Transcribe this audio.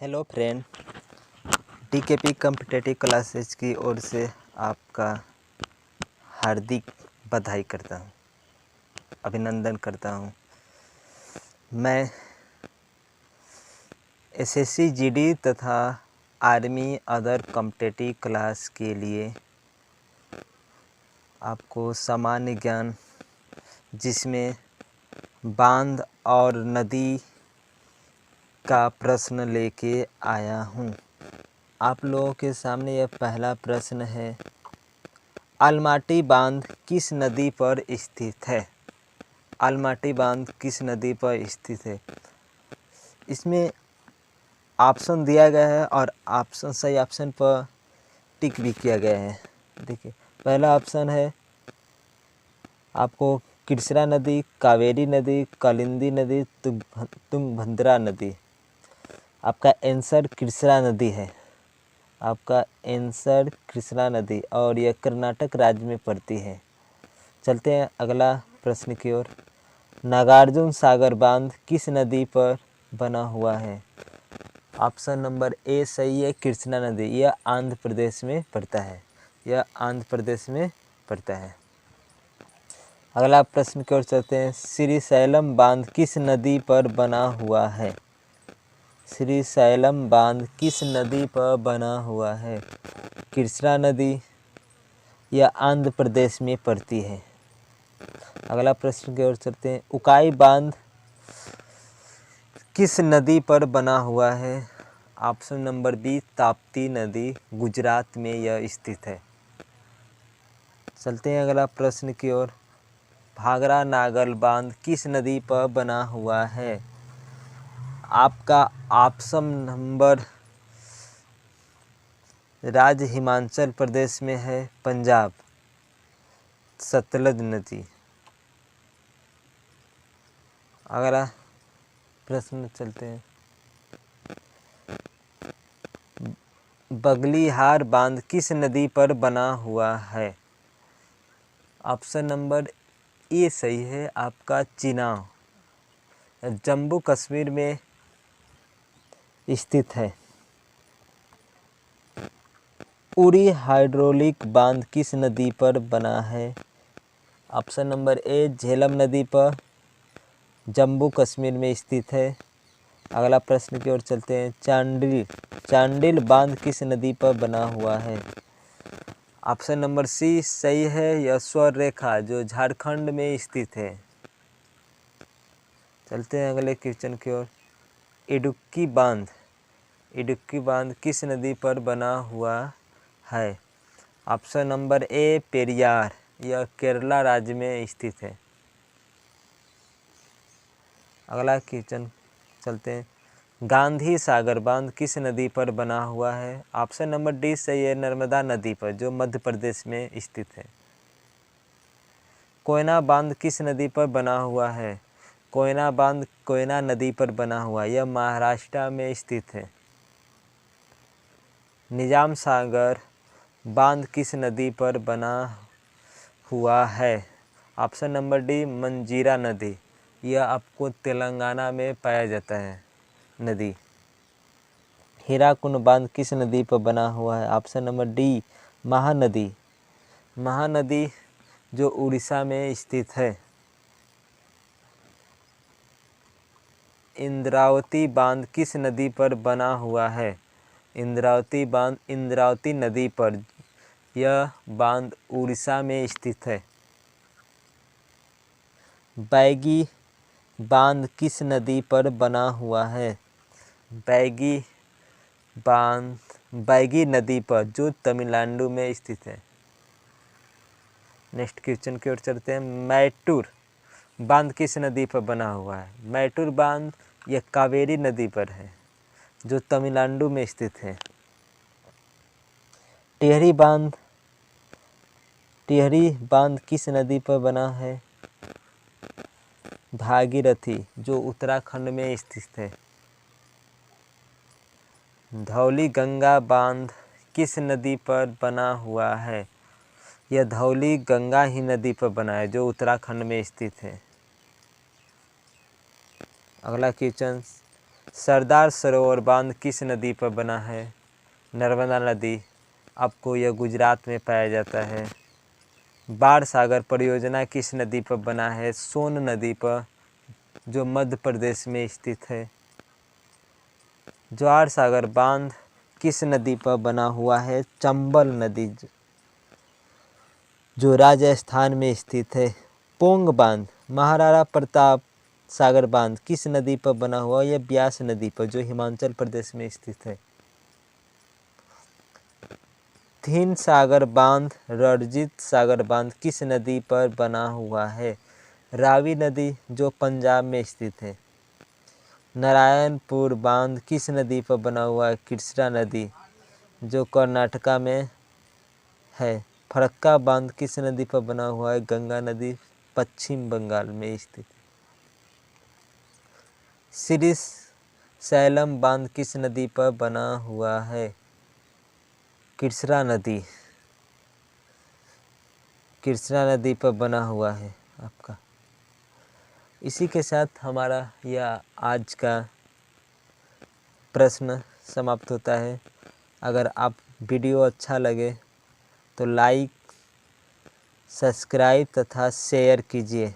Hello friend, DKP competitive classes की ओर से आपका हार्दिक बधाई करता हूँ, अभिनंदन करता हूँ। मैं एसएससी जीडी तथा आर्मी अदर कॉम्पिटिटिव क्लास के लिए आपको सामान्य ज्ञान जिसमें बांध और नदी का प्रश्न लेके आया हूँ। आप लोगों के सामने यह पहला प्रश्न है, अलमाटी बांध किस नदी पर स्थित है? अलमाटी बांध किस नदी पर स्थित है? इसमें ऑप्शन दिया गया है और सही ऑप्शन पर टिक भी किया गया है। देखिए, पहला ऑप्शन है आपको कृष्णा नदी, कावेरी नदी, कालिंदी नदी, तुंगभद्रा नदी। आपका आंसर कृष्णा नदी है। आपका आंसर कृष्णा नदी और यह कर्नाटक राज्य में पड़ती है। चलते हैं अगला प्रश्न की ओर। नागार्जुन सागर बांध किस नदी पर बना हुआ है? ऑप्शन नंबर ए सही है, कृष्णा नदी। यह आंध्र प्रदेश में पड़ता है। यह आंध्र प्रदेश में पड़ता है। अगला प्रश्न की ओर चलते हैं। श्रीशैलम बांध किस नदी पर बना हुआ है? श्रीशैलम बांध किस नदी पर बना हुआ है? कृष्णा नदी। यह आंध्र प्रदेश में पड़ती है। अगला प्रश्न की ओर चलते हैं। उकाई बांध किस नदी पर बना हुआ है? ऑप्शन नंबर बी ताप्ती नदी, गुजरात में यह स्थित है। चलते हैं अगला प्रश्न की ओर। भागरा नागल बांध किस नदी पर बना हुआ है? आपका ऑप्शन नंबर राज्य हिमाचल प्रदेश में है, पंजाब, सतलज नदी। अगला प्रश्न चलते हैं। बगलिहार बांध किस नदी पर बना हुआ है? ऑप्शन नंबर ए सही है, आपका चिनाब, जम्मू कश्मीर में स्थित है। उरी हाइड्रोलिक बांध किस नदी पर बना है? ऑप्शन नंबर ए झेलम नदी पर, जम्मू कश्मीर में स्थित है। अगला प्रश्न की ओर चलते हैं। चांडिल बांध किस नदी पर बना हुआ है? ऑप्शन नंबर सी सही है, यह स्वर रेखा जो झारखंड में स्थित है। चलते हैं अगले क्वेश्चन की ओर। इडुक्की बांध किस नदी पर बना हुआ है? ऑप्शन नंबर ए पेरियार, यह केरला राज्य में स्थित है। अगला क्वेश्चन चलते हैं। गांधी सागर बांध किस नदी पर बना हुआ है? ऑप्शन नंबर डी सही है, नर्मदा नदी पर, जो मध्य प्रदेश में स्थित है। कोयना बांध किस नदी पर बना हुआ है? कोयना बांध कोयना नदी पर बना हुआ है, यह महाराष्ट्र में स्थित है। निजाम सागर बांध किस नदी पर बना हुआ है? ऑप्शन नंबर डी मंजीरा नदी, यह आपको तेलंगाना में पाया जाता है नदी। हीराकुंड बांध किस नदी पर बना हुआ है? Option number D Mahanadi, Mahanadi जो उड़ीसा में स्थित है। इंद्रावती बांध किस नदी पर बना हुआ है? इंद्रावती बांध इंद्रावती नदी पर, यह बांध उड़ीसा में स्थित है। बैगी बांध किस नदी पर बना हुआ है? बैगी बांध बैगी नदी पर, जो तमिलनाडु में स्थित है। नेक्स्ट क्वेश्चन की ओर चलते हैं। मैटूर बांध किस नदी पर बना हुआ है? मैटूर बांध यह कावेरी नदी पर है, जो तमिलनाडु में स्थित है। टिहरी बांध किस नदी पर बना है? भागीरथी, जो उत्तराखंड में स्थित है। धौली गंगा बांध किस नदी पर बना हुआ है? यह धौली गंगा ही नदी पर बना है, जो उत्तराखंड में स्थित है। अगला क्वेश्चन। सरदार सरोवर बांध किस नदी पर बना है? नर्मदा नदी। आपको यह गुजरात में पाया जाता है। बाण सागर परियोजना किस नदी पर बना है? सोन नदी पर, जो मध्य प्रदेश में स्थित है। जवाहर सागर बांध किस नदी पर बना हुआ है? चंबल नदी, जो राजस्थान में स्थित है। पोंग बांध, महाराणा प्रताप सागर बांध किस नदी पर बना हुआ है? यह ब्यास नदी पर, जो हिमाचल प्रदेश में स्थित है। थिन सागर बांध, रणजीत सागर बांध किस नदी पर बना हुआ है? रावी नदी, जो पंजाब में स्थित है। नारायणपुर बांध किस नदी पर बना हुआ है? कृष्णा नदी, जो कर्नाटका में है। फरक्का बांध किस नदी पर बना हुआ है? गंगा नदी, पश्चिम बंगाल में स्थित। श्री सैलम बांध किस नदी पर बना हुआ है? कृष्णा नदी, कृष्णा नदी पर बना हुआ है आपका। इसी के साथ हमारा यह आज का प्रश्न समाप्त होता है। अगर आप वीडियो अच्छा लगे तो लाइक, सब्सक्राइब तथा शेयर कीजिए।